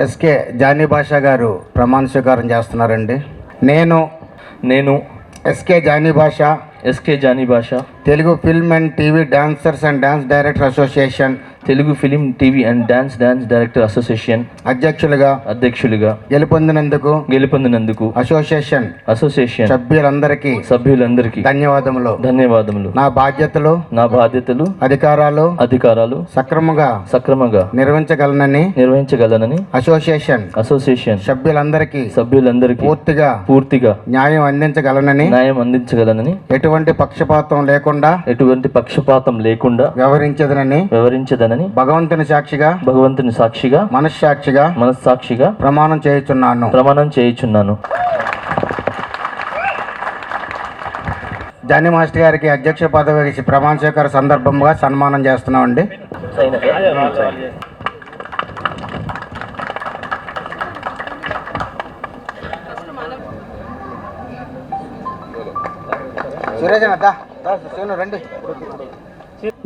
SK Johnny భాషా గారు ప్రమాణ స్వీకారం చేస్తున్నారండి. నేను ఎస్కే జానీ భాషా Telugu film and TV dancers and dance director association Telugu film TV and dance director association అధ్యక్షులుగా గెలుపొందినందుకు అసోసియేషన్ సభ్యులందరికీ ధన్యవాదములు. నా బాధ్యతలు అధికారాలు సక్రమంగా నిర్వహించగలనని అసోసియేషన్ సభ్యులందరికీ పూర్తిగా న్యాయం అందించగలనని ఎటువంటి పక్షపాతం లేకుండా వ్యవహరించదనని భగవంతుని సాక్షిగా మనస్సాక్షిగా ప్రమాణం చేయుచున్నాను. జానీ మాస్టర్ గారికి అధ్యక్ష పదవి ప్రమాణ స్వీకార సందర్భంగా సన్మానం చేస్తున్నామండి.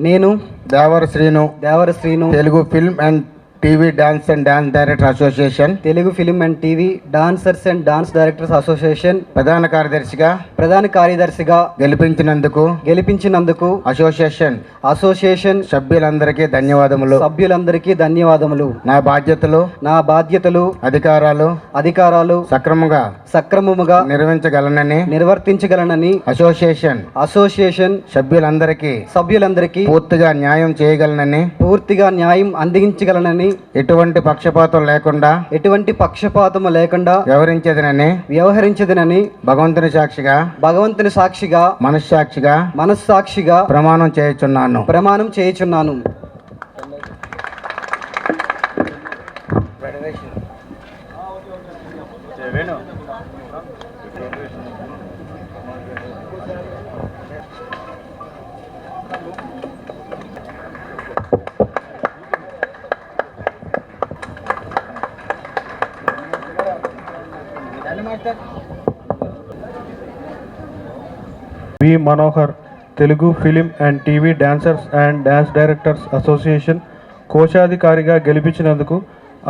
నేను Devara Srinu Telugu film and TV dance and dance director association Telugu film and TV dancers and dance directors association ప్రధాన కార్యదర్శిగా గెలిపించినందుకు అసోసియేషన్ సభ్యులందరికీ ధన్యవాదములు. నా బాధ్యతలు అధికారాలు సక్రమముగా నిర్వర్తించగలనని అసోసియేషన్ సభ్యులందరికీ పూర్తిగా న్యాయం అందించగలనని ఎటువంటి పక్షపాతం లేకుండా వ్యవహరించదనని భగవంతుని సాక్షిగా మనస్సాక్షిగా ప్రమాణం చేయుచున్నాను. V Manohar Telugu film and TV dancers and dance directors association కోశాధికారిగా గెలిపించినందుకు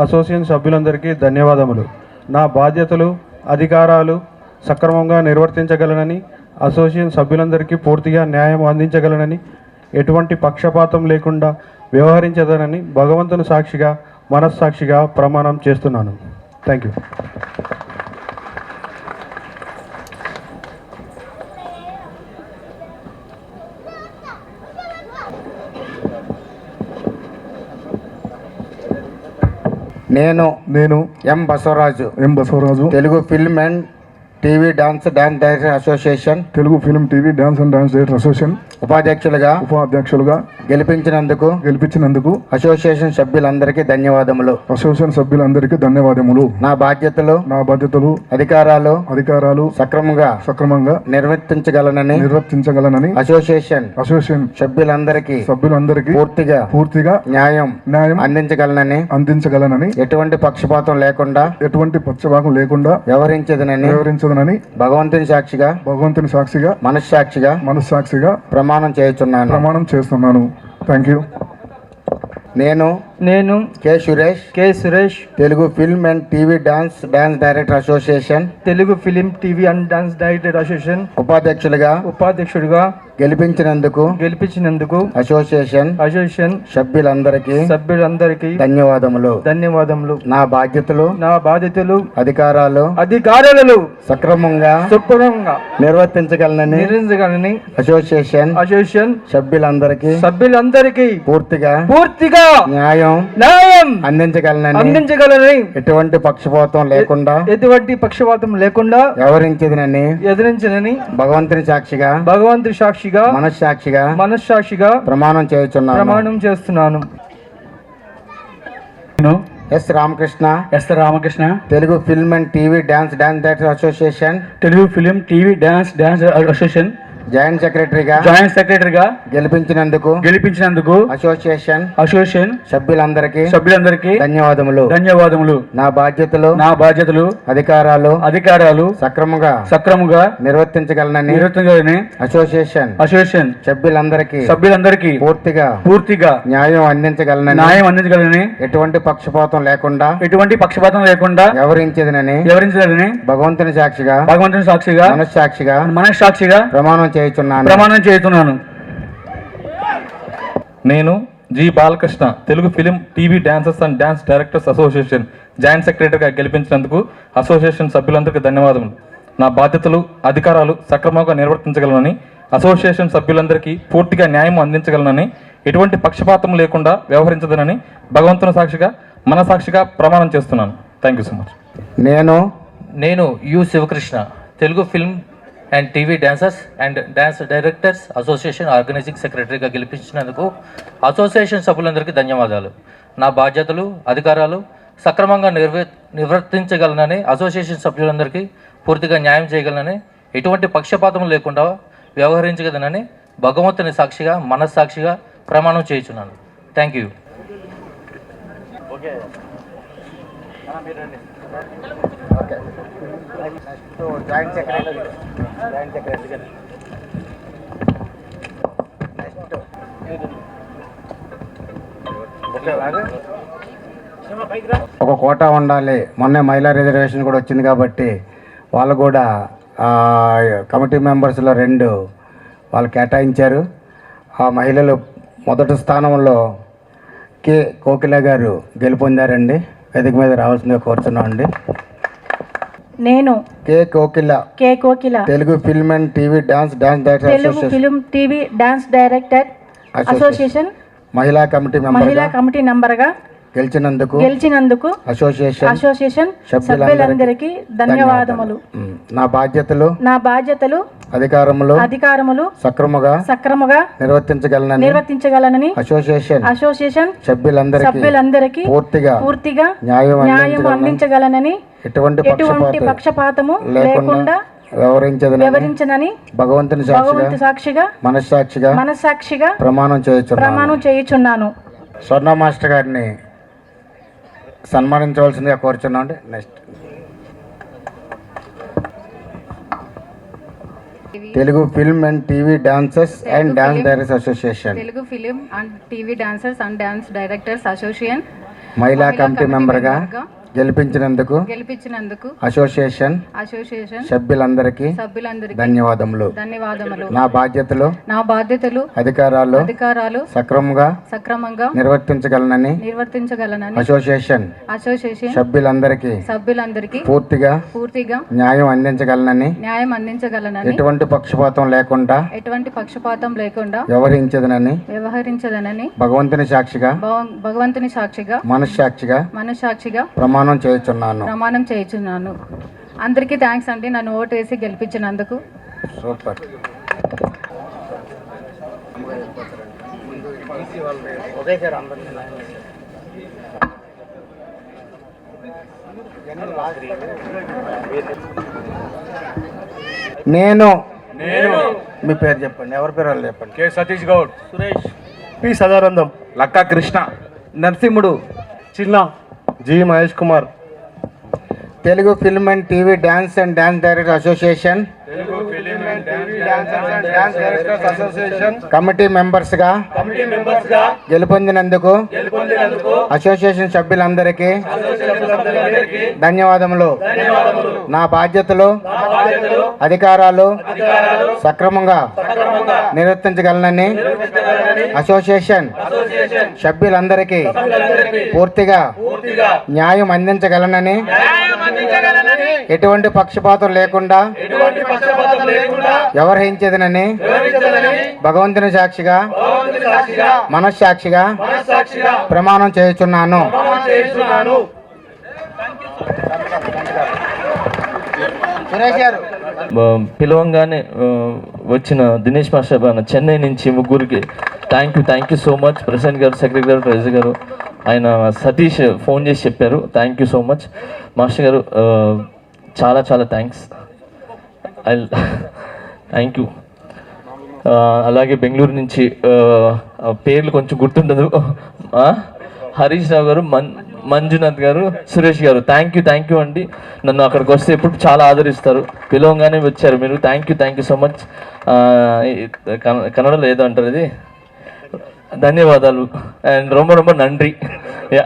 అసోసియేషన్ సభ్యులందరికీ ధన్యవాదములు. నా బాధ్యతలు అధికారాలు సక్రమంగా నిర్వర్తించగలనని అసోసియేషన్ సభ్యులందరికీ పూర్తిగా న్యాయం అందించగలనని ఎటువంటి పక్షపాతం లేకుండా వ్యవహరించదనని భగవంతుని సాక్షిగా మనస్సాక్షిగా ప్రమాణం చేస్తున్నాను. Thank you. నేను M Basavaraju Telugu film and TV dance director association ఉపాధ్యక్షులుగా గెలిపించినందుకు అసోసియేషన్ సభ్యులందరికీ ధన్యవాదములు. నా బాధ్యతలు అధికారాలు సక్రమంగా నిర్వర్తించగలనని అసోసియేషన్ సభ్యులందరికీ పూర్తిగా న్యాయం అందించగలనని ఎటువంటి పక్షపాతం లేకుండా వ్యవహరించదనని భగవంతుని సాక్షిగా మనస్సాక్షిగా ప్రమాణం చేస్తున్నాను. Thank you. నేను K Suresh Telugu film and TV dance director association ఉపాధ్యక్షుడిగా గెలిపించినందుకు అసోసియేషన్ సభ్యులందరికీ ధన్యవాదములు. నా బాధ్యతలు అధికారాలు సక్రమంగా నిర్వర్తించగలనని అసోసియేషన్ సభ్యులందరికీ పూర్తిగా న్యాయం అందించగలనని ఎటువంటి పక్షపాతం లేకుండా వ్యవహరించదనని భగవంతుని సాక్షిగా మనస్సాక్షిగా ప్రమాణం చేస్తున్నాను. S Ramakrishna Telugu film and TV dance director association joint సెక్రటరీగా గెలిపించినందుకు అసోసియేషన్ సభ్యులందరికీ ధన్యవాదములు. నా బాధ్యతలు అధికారాలు సక్రమంగా నిర్వర్తించగలనని అసోసియేషన్ సభ్యులందరికీ పూర్తిగా న్యాయం అందించగలనని ఎటువంటి పక్షపాతం లేకుండా వ్యవహరించదనని భగవంతుని సాక్షిగా మనస్సాక్షిగా ప్రమాణం చేయుచున్నాను. నేను G Balakrishna Telugu film TV dancers and dance directors association joint సెక్రటరీగా గెలిపించినందుకు అసోసియేషన్ సభ్యులందరికీ ధన్యవాదములు. నా బాధ్యతలు అధికారాలు సక్రమంగా నిర్వర్తించగలనని అసోసియేషన్ సభ్యులందరికీ పూర్తిగా న్యాయం అందించగలనని ఎటువంటి పక్షపాతం లేకుండా వ్యవహరించదనని భగవంతుని సాక్షిగా మనసాక్షిగా ప్రమాణం చేస్తున్నాను. Thank you so much. నేను U Shivakrishna Telugu film and TV dancers and dance directors association organising సెక్రటరీగా గెలిపించినందుకు అసోసియేషన్ సభ్యులందరికీ ధన్యవాదాలు. నా బాధ్యతలు అధికారాలు సక్రమంగా నిర్వర్తించగలనని అసోసియేషన్ సభ్యులందరికీ పూర్తిగా న్యాయం చేయగలనని ఎటువంటి పక్షపాతం లేకుండా వ్యవహరించగలనని భగవంతుని సాక్షిగా మనస్సాక్షిగా ప్రమాణం చేయుచున్నాను. Thank you. ఒక కోటా ఉండాలి. మొన్నే మహిళా రిజర్వేషన్ కూడా వచ్చింది కాబట్టి వాళ్ళు కూడా కమిటీ మెంబర్స్లో 2 వాళ్ళు కేటాయించారు. ఆ మహిళలు మొదటి స్థానంలో కె కోకిల గారు గెలుపొందారండి. వేదిక మీద రావాల్సిందిగా కోరుతున్నామండి. నేను K Kokila Telugu film and TV dance director association మహిళా కమిటీ మెంబర్గా గెలిచినందుకు అసోసియేషన్ సభ్యులందరికీ ధన్యవాదములు. నా బాధ్యతలు అధికారములు సక్రమంగా నిర్వర్తించగలనని అసోసియేషన్ సభ్యులందరికీ పూర్తిగా న్యాయం అందించగలనని ఎటువంటి పక్షపాతము లేకుండా వ్యవహరించదని భగవంతుని సాక్షిగా మనస్సాక్షిగా ప్రమాణం చేయుచున్నాను. స్వర్ణ మాస్టర్ గారిని సన్మానించవలసిందిగా కోరుచున్నాం. Next Telugu film and TV dancers and dance directors association Telugu film and TV dancers and dance directors association మహిళా కమిటీ మెంబర్గా గెలిపించినందుకు అసోసియేషన్ సభ్యులందరికీ ధన్యవాదములు. నా బాధ్యతలు అధికారాలు సక్రమంగా నిర్వర్తించగలనని అసోసియేషన్ సభ్యులందరికీ పూర్తిగా న్యాయం అందించగలనని ఎటువంటి పక్షపాతం లేకుండా వ్యవహరించదనని భగవంతుని సాక్షిగా మనస్సాక్షిగా ప్రమాణం చేయుచున్నాను. అందరికీ థ్యాంక్స్ అండి, నన్ను ఓటు వేసి గెలిపించినందుకు. సూపర్. నేను మీ పేరు చెప్పండి, ఎవరి పేరు వాళ్ళు చెప్పండి. కె సతీష్ గౌడ్, సురేష్, పి సదానందం, లక్కా కృష్ణ, నరసింహుడు, చిన్న, G Mahesh Kumar. Telugu film and TV dance and dance director association committee members గా గెలుపొందినందుకు అసోసియేషన్ సభ్యులందరికీ ధన్యవాదములు. నా బాధ్యతలు అధికారాలు సక్రమంగా నిర్వర్తించగలనని అసోసియేషన్ సభ్యులందరికీ పూర్తిగా న్యాయం అందించగలనని ఎటువంటి పక్షపాతం లేకుండా వ్యవహరించదనని భగవంతుని సాక్షిగా మనస్సాక్షిగా ప్రమాణం చేయుచున్నాను. పిలవంగానే వచ్చిన దినేష్ మాస్టర్ చెన్నై నుంచి ముగ్గురికి thank you so much. President గారు, సెక్రటరీ గారు, ట్రెజరీ గారు, ఆయన సతీష్ ఫోన్ చేసి చెప్పారు. Thank you so much master గారు, చాలా థ్యాంక్స్. Thank you. అలాగే బెంగళూరు నుంచి పేర్లు కొంచెం గుర్తుండదు, హరీష్ రావు గారు, మంజునాథ్ గారు, సురేష్ గారు, థ్యాంక్ యూ అండి. నన్ను అక్కడికి వస్తే ఎప్పుడు చాలా ఆదరిస్తారు, పిలవంగానే వచ్చారు మీరు. Thank you so much. కన్నడలో ఏదో అంటారు ఇది, ధన్యవాదాలు అండ్ రొమ్మ రొమ్మ నండ్రి. Yeah,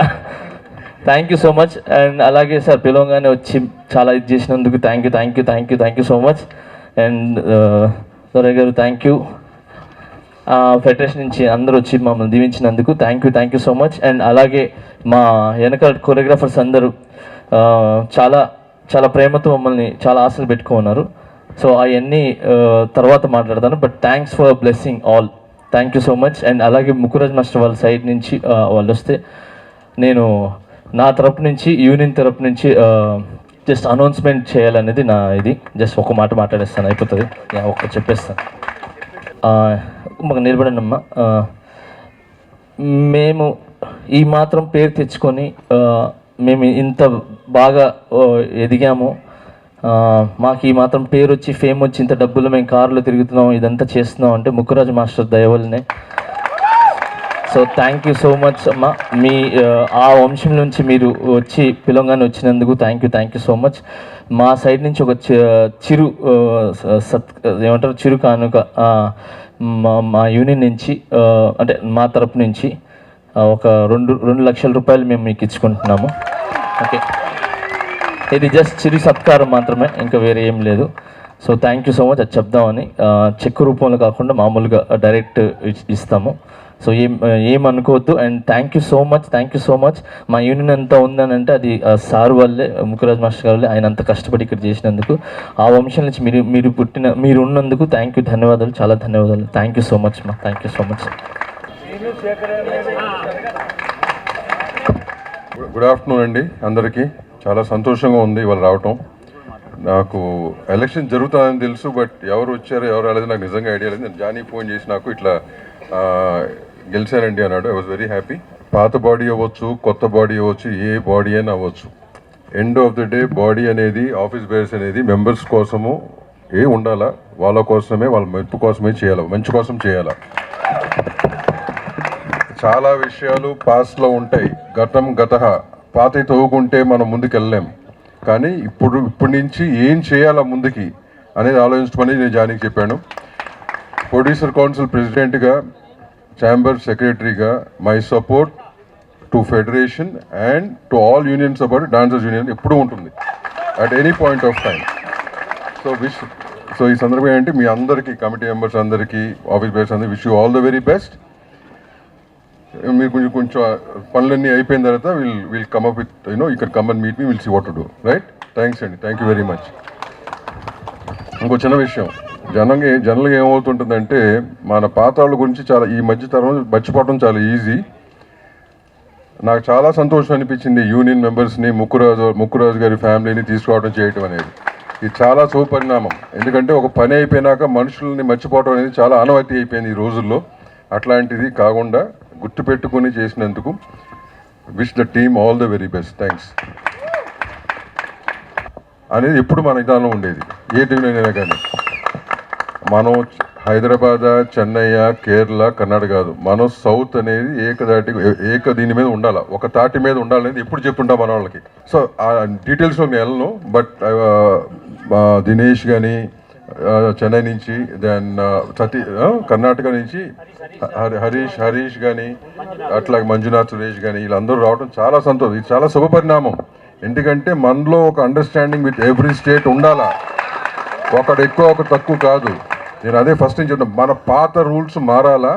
thank you so much. And అలాగే సార్ పిలవంగానే వచ్చి చాలా ఇది చేసినందుకు thank you so much. And Dorayya garu thank you. Federation నుంచి అందరూ వచ్చి మమ్మల్ని దీవించినందుకు thank you so much. And అలాగే మా వెనకాల కొరియోగ్రాఫర్స్ అందరూ చాలా చాలా ప్రేమతో మమ్మల్ని చాలా ఆశలు పెట్టుకున్నారు. సో అవన్నీ తర్వాత మాట్లాడతాను. But thanks for blessing all. Thank you so much. And అలాగే ముకురాజ్ మాస్టర్ వాళ్ళ సైడ్ నుంచి వాళ్ళు వస్తే నేను నా తరపు నుంచి యూనియన్ తరపు నుంచి జస్ట్ అనౌన్స్మెంట్ చేయాలనేది నా ఇది. జస్ట్ ఒక మాట మాట్లాడేస్తాను, అయిపోతుంది. ఒక్క చెప్పేస్తాను. మాకు నిలబడనమ్మా. మేము ఈ మాత్రం పేరు తెచ్చుకొని మేము ఇంత బాగా ఎదిగాము. మాకు ఈ మాత్రం పేరు వచ్చి ఫేమ్ వచ్చి ఇంత డబ్బులు మేము కారులో తిరుగుతున్నాం, ఇదంతా చేస్తున్నాం అంటే ముక్కురాజు మాస్టర్ దయవల్లనే. So thank you so much అమ్మా. మీ ఆ వంశం నుంచి మీరు వచ్చి పిలవగానే వచ్చినందుకు థ్యాంక్ యూ సో మచ్. మా సైడ్ నుంచి ఒక చిరు ఏమంటారు చిరు కానుక మా యూనియన్ నుంచి అంటే మా తరపు నుంచి ఒక 2 లక్షల రూపాయలు మేము మీకు ఇచ్చుకుంటున్నాము. ఓకే, ఇది జస్ట్ చిరు సత్కారం మాత్రమే, ఇంకా వేరే ఏం లేదు. So thank you so much. అది చెప్దామని చెక్ రూపంలో కాకుండా మామూలుగా డైరెక్ట్ ఇస్తాము. సో ఏమనుకోవద్దు. And thank you so much. మా యూనియన్ అంతా ఉందని అంటే అది సార్ వల్లే, ముకురాజ్ మాస్టర్ గారు వల్లే. ఆయన అంత కష్టపడి ఇక్కడ చేసినందుకు, ఆ వంశం నుంచి మీరు ఉన్నందుకు ధన్యవాదాలు, చాలా ధన్యవాదాలు. థ్యాంక్ యూ సో మచ్ మా. Thank you so much. Good afternoon అండి అందరికీ. చాలా సంతోషంగా ఉంది ఇవాళ రావటం. నాకు ఎలక్షన్ జరుగుతుందని తెలుసు, బట్ ఎవరు వచ్చారో ఎవరు రాలేదు నాకు నిజంగా ఐడియా లేదు. నేను జానీ ఫోన్ చేసి నాకు ఇట్లా గెలిచారండి అన్నాడు. I was very happy. పాత బాడీ అవ్వచ్చు, కొత్త బాడీ అవ్వచ్చు, ఏ బాడీ అయినా అవ్వచ్చు, end of the day body అనేది, ఆఫీస్ బేర్స్ అనేది మెంబర్స్ కోసము ఉండాలా, వాళ్ళ కోసమే, వాళ్ళ మెప్పు కోసమే చేయాలి, మంచి కోసం చేయాలా. చాలా విషయాలు పాస్ట్లో ఉంటాయి. గతః పాత తవ్వుకుంటే మనం ముందుకు వెళ్ళలేం. కానీ ఇప్పటి నుంచి ఏం చేయాలా ముందుకి అనేది ఆలోచించమని నేను జానీకి చెప్పాను. ప్రొడ్యూసర్ కౌన్సిల్ ప్రెసిడెంట్గా, ఛాంబర్ సెక్రటరీగా my support to federation and to all unions about dancers union ఎప్పుడూ ఉంటుంది at any point of time. So ఈ సందర్భంగా ఏంటి మీ అందరికీ, కమిటీ మెంబర్స్ అందరికీ, ఆఫీస్ బేర్స్ అందరికీ wish you all the very best. మీరు కొంచెం పనులన్నీ అయిపోయిన తర్వాత will come up with you can come and meet me, will see what to do. Right? Thanks అండి, థ్యాంక్ యూ వెరీ మచ్. ఇంకో చిన్న విషయం, జనరల్గా ఏమవుతుంటుందంటే మన పాత వాళ్ళ గురించి చాలా ఈ మధ్య తరం మర్చిపోవడం చాలా ఈజీ. నాకు చాలా సంతోషం అనిపించింది యూనియన్ మెంబర్స్ని, ముక్కురాజు గారి ఫ్యామిలీని తీసుకురావడం చేయటం అనేది. ఇది చాలా శుభపరిణామం. ఎందుకంటే ఒక పని అయిపోయినాక మనుషుల్ని మర్చిపోవడం అనేది చాలా ఆనవాయితీ అయిపోయింది ఈ రోజుల్లో. అట్లాంటిది కాకుండా గుర్తుపెట్టుకుని చేసినందుకు wish the team all the very best. Thanks అనేది ఎప్పుడు మన విధానం ఉండేది, ఏ టీంలోనైనా కానీ. మనం హైదరాబాద్, చెన్నై, కేరళ, కర్ణాటక కాదు, మనం సౌత్ అనేది దీని మీద ఉండాలి, ఒక తాటి మీద ఉండాలనేది ఎప్పుడు చెప్పుంటాం మన వాళ్ళకి. సో ఆ డీటెయిల్స్లో నేను వెళ్ళను. బట్ దినేష్ కానీ చెన్నై నుంచి, దెన్ కర్ణాటక నుంచి హరీష్ కానీ, అట్లాగే మంజునాథ్, సురేష్ కానీ, వీళ్ళందరూ రావడం చాలా సంతోషం. ఇది చాలా శుభపరిణామం. ఎందుకంటే మనలో ఒక అండర్స్టాండింగ్ విత్ ఎవ్రీ స్టేట్ ఉండాలా, ఒకడు ఎక్కువ ఒకటి తక్కువ కాదు. నేను అదే ఫస్ట్ నుంచి చెప్తాను, మన పాత రూల్స్ మారాలా,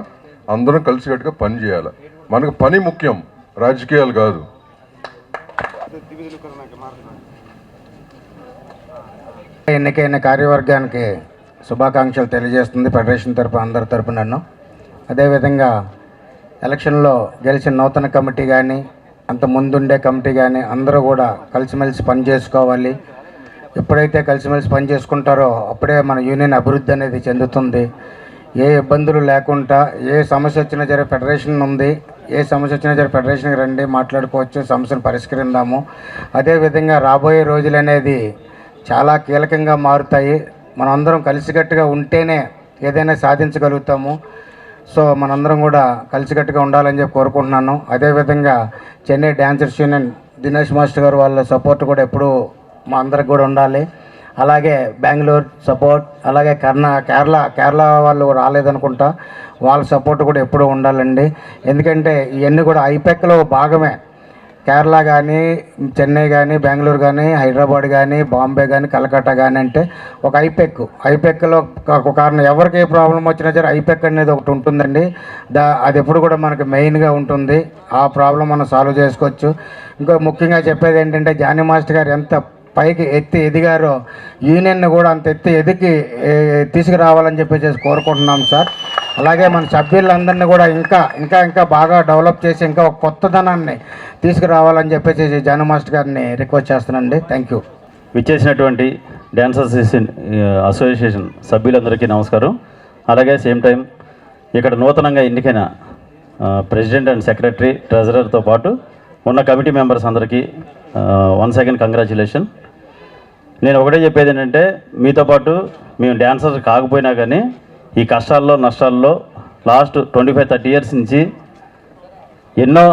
అందరం కలిసికట్టుగా పని చేయాలి. మనకు పని ముఖ్యం, రాజకీయాలు కాదు. ఎన్నికైన కార్యవర్గానికి శుభాకాంక్షలు తెలియజేస్తుంది ఫెడరేషన్ తరపున, అందరి తరపున నన్ను. అదేవిధంగా ఎలక్షన్లో గెలిచిన నూతన కమిటీ కానీ, అంత ముందుండే కమిటీ కానీ అందరూ కూడా కలిసిమెలిసి పని చేసుకోవాలి. ఎప్పుడైతే కలిసిమెలిసి పని చేసుకుంటారో అప్పుడే మన యూనియన్ అభివృద్ధి అనేది చెందుతుంది. ఏ ఇబ్బందులు లేకుండా, ఏ సమస్య వచ్చినా సరే ఫెడరేషన్ ఉంది, ఏ సమస్య వచ్చినా సరే ఫెడరేషన్కి రండి, మాట్లాడుకోవచ్చు, సమస్యను పరిష్కరిందాము. అదేవిధంగా రాబోయే రోజులు అనేది చాలా కీలకంగా మారుతాయి. మనం అందరం కలిసికట్టుగా ఉంటేనే ఏదైనా సాధించగలుగుతాము. సో మనందరం కూడా కలిసికట్టుగా ఉండాలని చెప్పి కోరుకుంటున్నాను. అదేవిధంగా Chennai dancers union Dinesh master గారు వాళ్ళ సపోర్ట్ కూడా ఎప్పుడూ మా అందరికి కూడా ఉండాలి. అలాగే బెంగళూరు సపోర్ట్, అలాగే కేరళ వాళ్ళు రాలేదనుకుంటా, వాళ్ళ సపోర్ట్ కూడా ఎప్పుడూ ఉండాలండి. ఎందుకంటే ఇవన్నీ కూడా ఐపెక్లో భాగమే. కేరళ కానీ, చెన్నై కానీ, బెంగళూరు కానీ, హైదరాబాద్ కానీ, బాంబే కానీ, కలకత్తా కానీ అంటే ఒక ఐపెక్లో ఒక కారణం ఎవరికి ఏ ప్రాబ్లం వచ్చినా సరే ఐపెక్ అనేది ఒకటి ఉంటుందండి. అది ఎప్పుడు కూడా మనకు మెయిన్గా ఉంటుంది. ఆ ప్రాబ్లం మనం సాల్వ్ చేసుకోవచ్చు. ఇంకో ముఖ్యంగా చెప్పేది ఏంటంటే జానీ మాస్టర్ గారు ఎంత పైకి ఎదిగారో యూనియన్ను కూడా అంత ఎదిగి తీసుకురావాలని చెప్పేసి కోరుకుంటున్నాం సార్. అలాగే మన సభ్యులందరినీ కూడా ఇంకా బాగా డెవలప్ చేసి ఇంకా ఒక కొత్తదనాన్ని తీసుకురావాలని చెప్పేసి జానీ మాస్టర్ గారిని రిక్వెస్ట్ చేస్తున్నానండి. Thank you. విచ్చేసినటువంటి డ్యాన్సర్స్ అసోసియేషన్ సభ్యులందరికీ నమస్కారం. అలాగే సేమ్ టైం ఇక్కడ నూతనంగా ఎన్నికైన ప్రెసిడెంట్ అండ్ సెక్రటరీ, ట్రెజరర్తో పాటు ఉన్న కమిటీ మెంబర్స్ అందరికీ వన్స్ అగైన్ కంగ్రాచులేషన్. నేను ఒకటే చెప్పేది ఏంటంటే, మీతో పాటు మేము డ్యాన్సర్ కాకపోయినా కానీ ఈ కష్టాల్లో నష్టాల్లో లాస్ట్ 25-30 ఇయర్స్ నుంచి ఎన్నో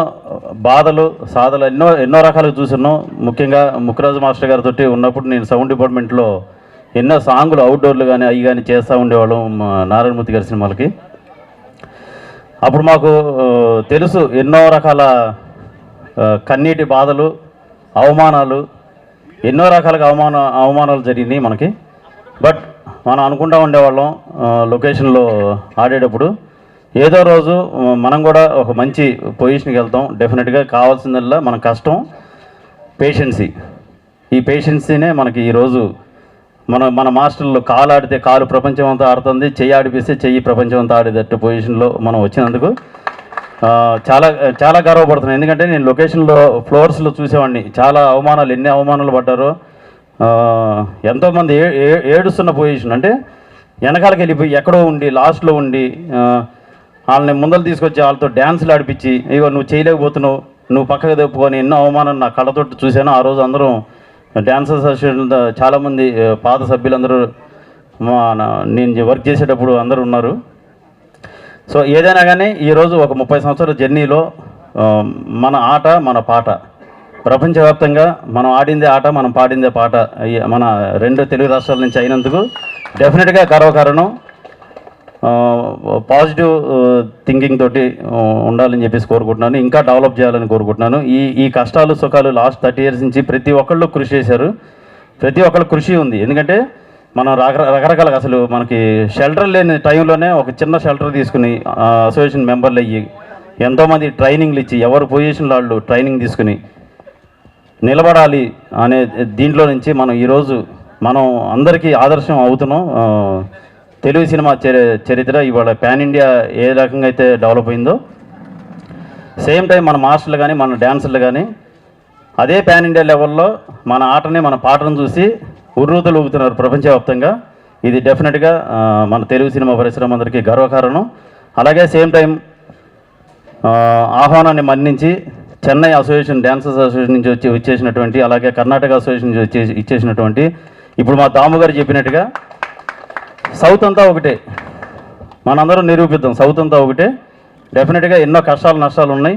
బాధలు సాధలు ఎన్నో రకాలుగా చూస్తున్నాం. ముఖ్యంగా ముక్కరాజు మాస్టర్ గారితో ఉన్నప్పుడు నేను సౌండ్ డిపార్ట్మెంట్లో ఎన్నో సాంగులు అవుట్డోర్లు కానీ అవి కానీ చేస్తూ ఉండేవాళ్ళం నారాయణమూర్తి గారి సినిమాలకి. అప్పుడు మాకు తెలుసు ఎన్నో రకాల కన్నీటి బాధలు, అవమానాలు, ఎన్నో రకాలుగా అవమానాలు జరిగినాయి మనకి. బట్ మనం అనుకుంటూ ఉండేవాళ్ళం లొకేషన్లో ఆడేటప్పుడు ఏదో రోజు మనం కూడా ఒక మంచి పొజిషన్కి వెళ్తాం. డెఫినెట్గా కావాల్సిందల్లా మన కష్టం, పేషెన్సీ. ఈ పేషెన్సీనే మనకి ఈరోజు మన మాస్టర్లు కాలు ఆడితే కాలు ప్రపంచం అంతా ఆడుతుంది, చెయ్యి ఆడిపిస్తే చెయ్యి ప్రపంచం అంతా ఆడేటట్టు పొజిషన్లో మనం వచ్చినందుకు చాలా చాలా గర్వపడుతున్నాను. ఎందుకంటే నేను లొకేషన్లో ఫ్లోర్స్లో చూసేవాడిని చాలా అవమానాలు, ఎన్ని అవమానాలు పడ్డారో. ఎంతోమంది ఏడుస్తున్న పొజిషన్, అంటే వెనకాలకి వెళ్ళిపోయి ఎక్కడో ఉండి లాస్ట్లో ఉండి వాళ్ళని ముందలు తీసుకొచ్చి వాళ్ళతో డ్యాన్సులు ఆడిపించి, ఇగో నువ్వు చేయలేకపోతున్నావు, నువ్వు పక్కకు తెప్పుకొని ఎన్నో అవమానం నా కళ్ళతోటి చూశాను. ఆ రోజు అందరం డ్యాన్సర్స్ అసోసియేషన్ చాలామంది పాత సభ్యులందరూ నేను వర్క్ చేసేటప్పుడు అందరూ ఉన్నారు. సో ఏదైనా కానీ ఈరోజు ఒక 30 సంవత్సరాల జర్నీలో మన ఆట మన పాట ప్రపంచవ్యాప్తంగా మనం ఆడిందే ఆట, మనం పాడిందే పాట మన 2 తెలుగు రాష్ట్రాల నుంచి అయినందుకు డెఫినెట్గా గర్వకారణం. పాజిటివ్ థింకింగ్ తోటి ఉండాలని చెప్పేసి కోరుకుంటున్నాను. ఇంకా డెవలప్ చేయాలని కోరుకుంటున్నాను. ఈ కష్టాలు సుఖాలు లాస్ట్ 30 ఇయర్స్ నుంచి ప్రతి ఒక్కళ్ళు కృషి చేశారు. ప్రతి ఒక్కళ్ళు కృషి ఉంది. ఎందుకంటే మనం రకరకాలుగా అసలు మనకి షెల్టర్ లేని టైంలోనే ఒక చిన్న షెల్టర్ తీసుకుని అసోసియేషన్ మెంబర్లు అయ్యి ఎంతోమంది ట్రైనింగ్లు ఇచ్చి ఎవరు పొజిషన్లో వాళ్ళు ట్రైనింగ్ తీసుకుని నిలబడాలి అనే దీంట్లో నుంచి మనం ఈరోజు మనం అందరికీ ఆదర్శం అవుతున్నాం. తెలుగు సినిమా చరిత్ర ఇవాళ పాన్ ఇండియా ఏ రకంగా అయితే డెవలప్ అయిందో సేమ్ టైం మన మాస్టర్లు కానీ మన డ్యాన్సర్లు కానీ అదే పాన్ ఇండియా లెవెల్లో మన ఆటని మన పాటను చూసి ఉర్రూతలు ఊగుతున్నారు ప్రపంచవ్యాప్తంగా. ఇది డెఫినెట్గా మన తెలుగు సినిమా పరిశ్రమ అందరికీ గర్వకారణం. అలాగే సేమ్ టైం ఆహ్వానాన్ని మన్నించి చెన్నై అసోసియేషన్ డ్యాన్సర్స్ అసోసియేషన్ నుంచి వచ్చేసినటువంటి, అలాగే కర్ణాటక అసోసియేషన్ నుంచి ఇచ్చేసినటువంటి, ఇప్పుడు మా దాము గారు చెప్పినట్టుగా సౌత్ అంతా ఒకటే, మనందరం నిరూపిద్దాం సౌత్ అంతా ఒకటే. డెఫినెట్గా ఎన్నో కష్టాలు నష్టాలు ఉన్నాయి.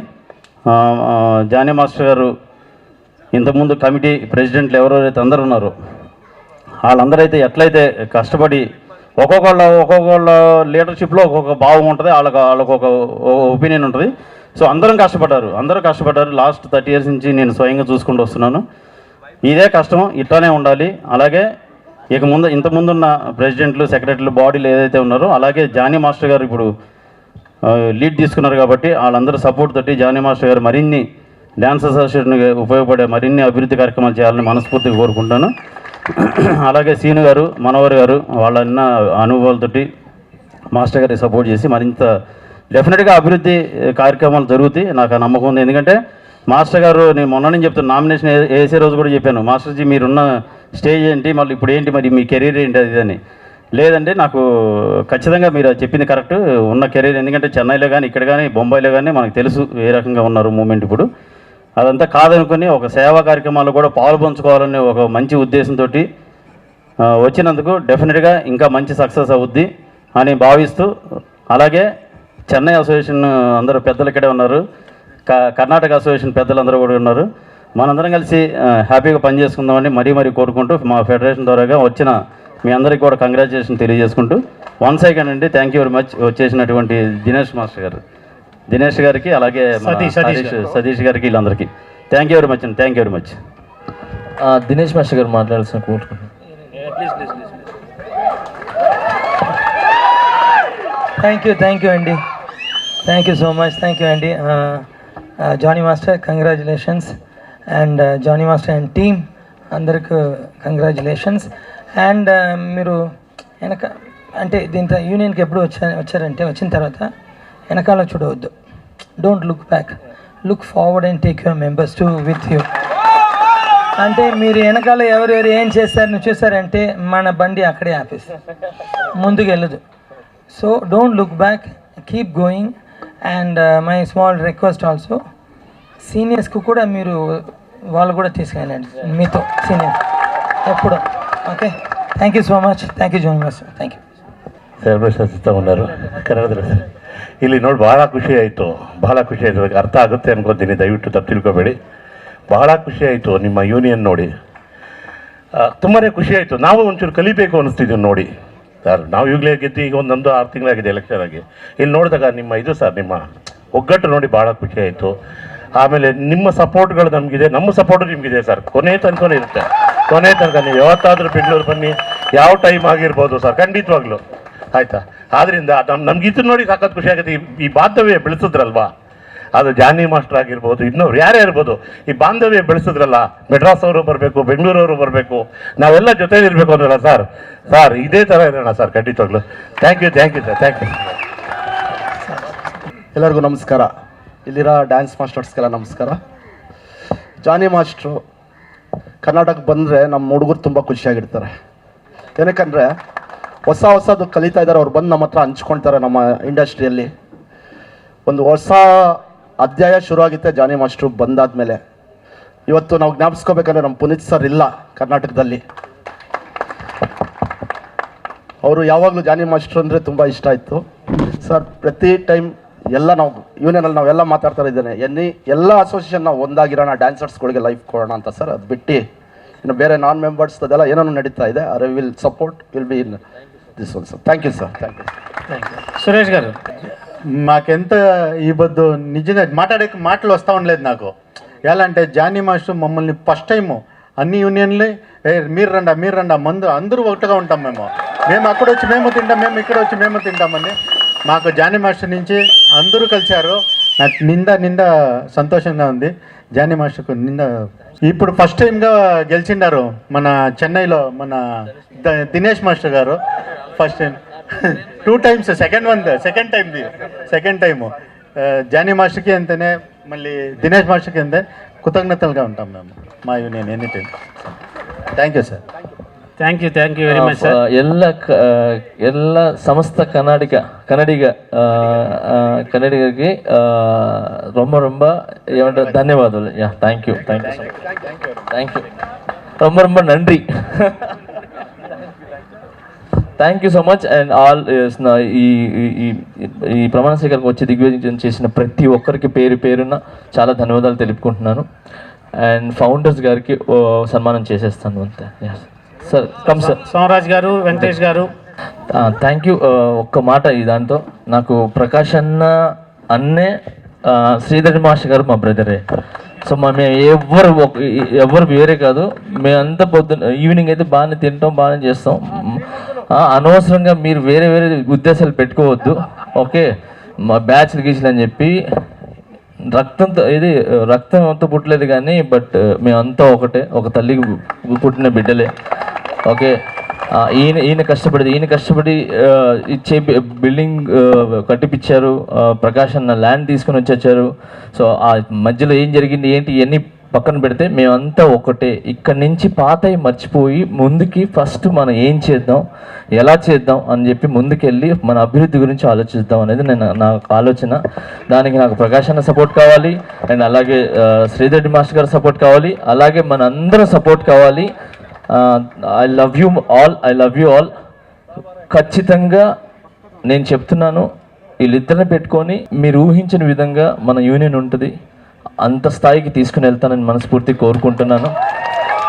జానీ మాస్టర్ గారు ఇంతకుముందు కమిటీ ప్రెసిడెంట్లు ఎవరైతే అందరూ ఉన్నారో వాళ్ళందరూ అయితే ఎట్లయితే కష్టపడి ఒక్కొక్కళ్ళ లీడర్షిప్లో ఒక్కొక్క భావం ఉంటుంది, వాళ్ళకు ఒక ఒపీనియన్ ఉంటుంది. సో అందరూ కష్టపడ్డారు. లాస్ట్ 30 ఇయర్స్ నుంచి నేను స్వయంగా చూసుకుంటూ వస్తున్నాను. ఇదే కష్టం ఇట్లానే ఉండాలి. అలాగే ఇంతకుముందున్న ప్రెసిడెంట్లు సెక్రటరీలు బాడీలు ఏదైతే ఉన్నారో అలాగే జానీ మాస్టర్ గారు ఇప్పుడు లీడ్ తీసుకున్నారు కాబట్టి వాళ్ళందరూ సపోర్ట్ తోటి జానీ మాస్టర్ గారు మరిన్ని డ్యాన్స్ అసోసియేషన్కి ఉపయోగపడే మరిన్ని అభివృద్ధి కార్యక్రమాలు చేయాలని మనస్ఫూర్తిగా కోరుకుంటాను. అలాగే సీను గారు, మనోహర్ గారు వాళ్ళ అన్న అనుభవాలతోటి మాస్టర్ గారికి సపోర్ట్ చేసి మరింత డెఫినెట్గా అభివృద్ధి కార్యక్రమాలు జరుగుతాయి నాకు ఆ నమ్మకం ఉంది. ఎందుకంటే మాస్టర్ గారు నేను మొన్న నుంచి చెప్తాను, నామినేషన్ వేసే రోజు కూడా చెప్పాను, మాస్టర్జీ మీరున్న స్టేజ్ ఏంటి, మళ్ళీ ఇప్పుడు ఏంటి, మరి మీ కెరీర్ ఏంటి అది అని. లేదంటే నాకు ఖచ్చితంగా మీరు చెప్పింది కరెక్ట్, ఉన్న కెరీర్. ఎందుకంటే చెన్నైలో కానీ ఇక్కడ కానీ బొంబాయిలో కానీ మనకు తెలుసు ఏ రకంగా ఉన్నారు మూమెంట్. ఇప్పుడు అదంతా కాదనుకుని ఒక సేవా కార్యక్రమాల్లో కూడా పాలు పంచుకోవాలనే ఒక మంచి ఉద్దేశంతో వచ్చినందుకు డెఫినెట్గా ఇంకా మంచి సక్సెస్ అవుద్ది. అని భావిస్తూ, అలాగే చెన్నై అసోసియేషన్ అందరూ పెద్దలు ఇక్కడే ఉన్నారు, కర్ణాటక అసోసియేషన్ పెద్దలందరూ కూడా ఉన్నారు. మనందరం కలిసి హ్యాపీగా పనిచేసుకుందామని మరీ కోరుకుంటూ మా ఫెడరేషన్ ద్వారాగా వచ్చిన మీ అందరికీ కూడా కంగ్రాచులేషన్ తెలియజేసుకుంటూ, వన్స్ అగైన్ అండి థ్యాంక్ యూ వెరీ మచ్ వచ్చేసినటువంటి దినేష్ గారికి అలాగే సతీష్ గారికి వీళ్ళందరికీ థ్యాంక్ యూ వెరీ మచ్ అండి. Thank you very much. Dinesh master garu మాట్లాడాల్సిన కోరుకుంటున్నాను. థ్యాంక్ యూ అండి. Thank you so much. Thank you అండి. Jani master congratulations, and Jani master and team అందరికి కంగ్రాచులేషన్స్. అండ్ మీరు వెనక అంటే దీంతో యూనియన్కి ఎప్పుడు వచ్చారంటే వచ్చిన తర్వాత వెనకాల చూడవద్దు. Don't look back, look forward and take your members to with you. అంటే మీరు వెనకాల ఎవరెవరు ఏం చేస్తారని చూసారంటే మన బండి అక్కడే ఆపేస్తారు, ముందుకు వెళ్ళదు. So don't look back, keep going. And my small request also, సీనియర్స్కి కూడా మీరు వాళ్ళు కూడా తీసుకెళ్ళండి మీతో సీనియర్స్ ఎప్పుడు. Okay, thank you so much. Thank you Jani master. Thank you. Celebrations ತಗೊಂಡರು ಕನ್ನಡದಲ್ಲಿ. ಇಲ್ಲಿ ನೋಡಿ ಭಾಳ ಖುಷಿ ಆಯಿತು, ಅರ್ಥ ಆಗುತ್ತೆ ಅನ್ಕೊತೀನಿ, ದಯವಿಟ್ಟು ತಪ್ಪು ತಿಳ್ಕೊಬೇಡಿ. ಬಹಳ ಖುಷಿ ಆಯಿತು ನಿಮ್ಮ ಯೂನಿಯನ್ ನೋಡಿ, ತುಂಬಾ ಖುಷಿ ಆಯಿತು. ನಾವು ಒಂಚೂರು ಕಲಿಬೇಕು ಅನ್ನಿಸ್ತಿದ್ದೀವಿ ನೋಡಿ ಸರ್. ನಾವು ಈಗಲೇ ಗೆದ್ದು ಈಗ ಒಂದು 6 ತಿಂಗಳಾಗಿದೆ ಎಲೆಕ್ಷನ್ ಆಗಿ. ಇಲ್ಲಿ ನೋಡಿದಾಗ ನಿಮ್ಮ ಒಗ್ಗಟ್ಟು ನೋಡಿ ಭಾಳ ಖುಷಿ ಆಯಿತು. ಆಮೇಲೆ ನಿಮ್ಮ ಸಪೋರ್ಟ್ಗಳು ನಮಗಿದೆ, ನಮ್ಮ ಸಪೋರ್ಟು ನಿಮಗಿದೆ ಸರ್. ಕೊನೆ ತನಕ ಇರುತ್ತೆ, ಕೊನೆ ತನಕ ನೀವು ಯಾವತ್ತಾದರೂ ಬೆಂಗಳೂರು ಬನ್ನಿ, ಯಾವ ಟೈಮ್ ಆಗಿರ್ಬೋದು ಸರ್, ಖಂಡಿತವಾಗ್ಲೂ ಆಯಿತಾ. ಆದ್ದರಿಂದ ನಮ್ಗಿದ್ದು ನೋಡಿ ಸಾಕಷ್ಟು ಖುಷಿ ಆಗುತ್ತೆ. ಈ ಬಾಂಧವ್ಯ ಬೆಳೆಸಿದ್ರಲ್ವಾ, ಅದು ಜಾನಿ ಮಾಸ್ಟರ್ ಆಗಿರ್ಬೋದು, ಇನ್ನೊಬ್ರು ಯಾರೇ ಇರ್ಬೋದು, ಈ ಬಾಂಧವ್ಯ ಬೆಳೆಸಿದ್ರಲ್ಲ. ಮೆಡ್ರಾಸ್ ಅವರು ಬರಬೇಕು, ಬೆಂಗಳೂರವರು ಬರಬೇಕು, ನಾವೆಲ್ಲ ಜೊತೆಲಿರಬೇಕು ಅಂದ್ರಲ್ಲ ಸರ್ ಇದೇ ಥರ ಇರೋಣ ಸರ್, ಖಂಡಿತವಾಗ್ಲೂ. Thank you sir, thank you. ಎಲ್ಲರಿಗೂ ನಮಸ್ಕಾರ. ಇಲ್ಲಿರೋ ಡ್ಯಾನ್ಸ್ ಮಾಸ್ಟರ್ಸ್ಗೆಲ್ಲ ನಮಸ್ಕಾರ. ಜಾನಿ ಮಾಸ್ಟ್ರು ಕರ್ನಾಟಕಕ್ಕೆ ಬಂದರೆ ನಮ್ಮ ಹುಡುಗರು ತುಂಬ ಖುಷಿಯಾಗಿರ್ತಾರೆ. ಏನಕ್ಕಂದರೆ ಹೊಸದು ಕಲಿತಾ ಇದ್ದಾರೆ, ಅವ್ರು ಬಂದು ನಮ್ಮ ಹತ್ರ ಹಂಚ್ಕೊಳ್ತಾರೆ. ನಮ್ಮ ಇಂಡಸ್ಟ್ರಿಯಲ್ಲಿ ಒಂದು ಹೊಸ ಅಧ್ಯಾಯ ಶುರುವಾಗಿತ್ತೆ ಜಾನಿ ಮಾಸ್ಟ್ರು ಬಂದಾದಮೇಲೆ. ಇವತ್ತು ನಾವು ಜ್ಞಾಪಿಸ್ಕೋಬೇಕಂದ್ರೆ ನಮ್ಮ ಪುನೀತ್ ಸರ್ ಇಲ್ಲ ಕರ್ನಾಟಕದಲ್ಲಿ. ಅವರು ಯಾವಾಗಲೂ ಜಾನಿ ಮಾಸ್ಟ್ರು ಅಂದರೆ ತುಂಬ ಇಷ್ಟ ಆಯಿತು ಸರ್. ಪ್ರತಿ ಟೈಮ್ ಎಲ್ಲ ನಾವು ಯೂನಿಯನಲ್ಲಿ ನಾವೆಲ್ಲ ಮಾತಾಡ್ತಾ ಇದ್ದೇನೆ, ಎಲ್ಲ ಅಸೋಸಿಯೇಷನ್ ನಾವು ಒಂದಾಗಿರೋಣ, ಡ್ಯಾನ್ಸರ್ಸ್ಗಳಿಗೆ ಲೈಫ್ ಕೊಡೋಣ ಅಂತ ಸರ್. ಅದು ಬಿಟ್ಟು ಇನ್ನು ಬೇರೆ ನಾನ್ మెంబర్స్ ಅದೆಲ್ಲ ಏನೋ నడుతా ಇದೆ. I will support, will be in this one sir. Thank you sir. Thank you. Suresh గారు, మాకెంత ఈ బొద్దు నిజంగా మాటలు వస్తూ ఉండలేదు నాకు. ఎలా అంటే జానీ మాస్టర్ మమ్మల్ని ఫస్ట్ టైము అన్ని యూనియన్లే మీరు రండా మందు అందరూ ఒకటిగా ఉంటాం. మేము అక్కడ వచ్చి మేము తింటాం, మేము ఇక్కడ వచ్చి మేము తింటామని మాకు జానీ మాస్టర్ నుంచి అందరూ కలిశారు. నాకు నిండా సంతోషంగా ఉంది. జానీ మాస్టర్కు ఇప్పుడు ఫస్ట్ టైంగా గెలిచిండారు మన చెన్నైలో మన దినేష్ మాస్టర్ గారు. First time 2 times, second time Jani మాస్టర్కి అంతేనే, మళ్ళీ దినేష్ మాస్టర్కి అంతే కృతజ్ఞతలుగా ఉంటాం మేము మా union any time. Thank you sir. Thank you very much sir. ಎಲ್ಲ ಸಮಸ್ತ ಕನ್ನಡಿಗರಿಗೆ ரொம்ப ಧನ್ಯವಾದಗಳು. ಥ್ಯಾಂಕ್ ಯು ரொம்ப நன்றி. Thank you so much. And all ఈ ప్రమాణ స్వీకారానికి వచ్చి దిగ్విజయం చేసిన ప్రతి ఒక్కరికి పేరున చాలా ధన్యవాదాలు తెలుపుకుంటున్నాను. అండ్ ఫౌండర్స్ గారికి సన్మానం చేసేస్తాను అంతే. Sir come sir. సోమరాజ్ గారు, వెంకటేష్ గారు, థ్యాంక్ యూ. ఒక్క మాట ఈ దాంతో నాకు ప్రకాష్ అన్నే శ్రీధర్ మాస్టర్ గారు మా బ్రదరే. సో మేము ఎవరు వేరే కాదు. మేమంతా పొద్దున్న ఈవినింగ్ అయితే బాగానే తింటాం, బాగానే చేస్తాం. అనవసరంగా మీరు వేరే ఉద్దేశాలు పెట్టుకోవద్దు. ఓకే, మా బ్యాచ్లు గీచ్లు అని చెప్పి రక్తం అంతా పుట్టలేదు కానీ బట్ మేమంతా ఒకటే, ఒక తల్లికి పుట్టిన బిడ్డలే. ఓకే, ఈయన కష్టపడి ఇచ్చే బిల్డింగ్ కట్టిపించారు. ప్రకాష్ అన్న ల్యాండ్ తీసుకుని వచ్చారు. సో ఆ మధ్యలో ఏం జరిగింది ఏంటి ఇవన్నీ పక్కన పెడితే మేమంతా ఒకటే. ఇక్కడి నుంచి పాతవి మర్చిపోయి ముందుకి ఫస్ట్ మనం ఏం చేద్దాం, ఎలా చేద్దాం అని చెప్పి ముందుకెళ్ళి మన అభివృద్ధి గురించి ఆలోచిద్దాం అనేది నా ఆలోచన. దానికి నాకు ప్రకాష్ అన్న సపోర్ట్ కావాలి, అండ్ అలాగే శ్రీధర్ మాస్టర్ గారు సపోర్ట్ కావాలి, అలాగే మన అందరం సపోర్ట్ కావాలి. I love you all. ఖచ్చితంగా నేను చెప్తున్నాను, వీళ్ళిద్దరిని పెట్టుకొని మీరు ఊహించిన విధంగా మన యూనియన్ ఉంటుంది, అంత స్థాయికి తీసుకుని వెళ్తానని మనస్ఫూర్తి కోరుకుంటున్నాను.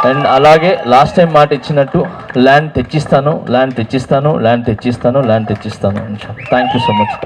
అండ్ అలాగే లాస్ట్ టైం మాట ఇచ్చినట్టు ల్యాండ్ తెచ్చిస్తాను. Thank you so much.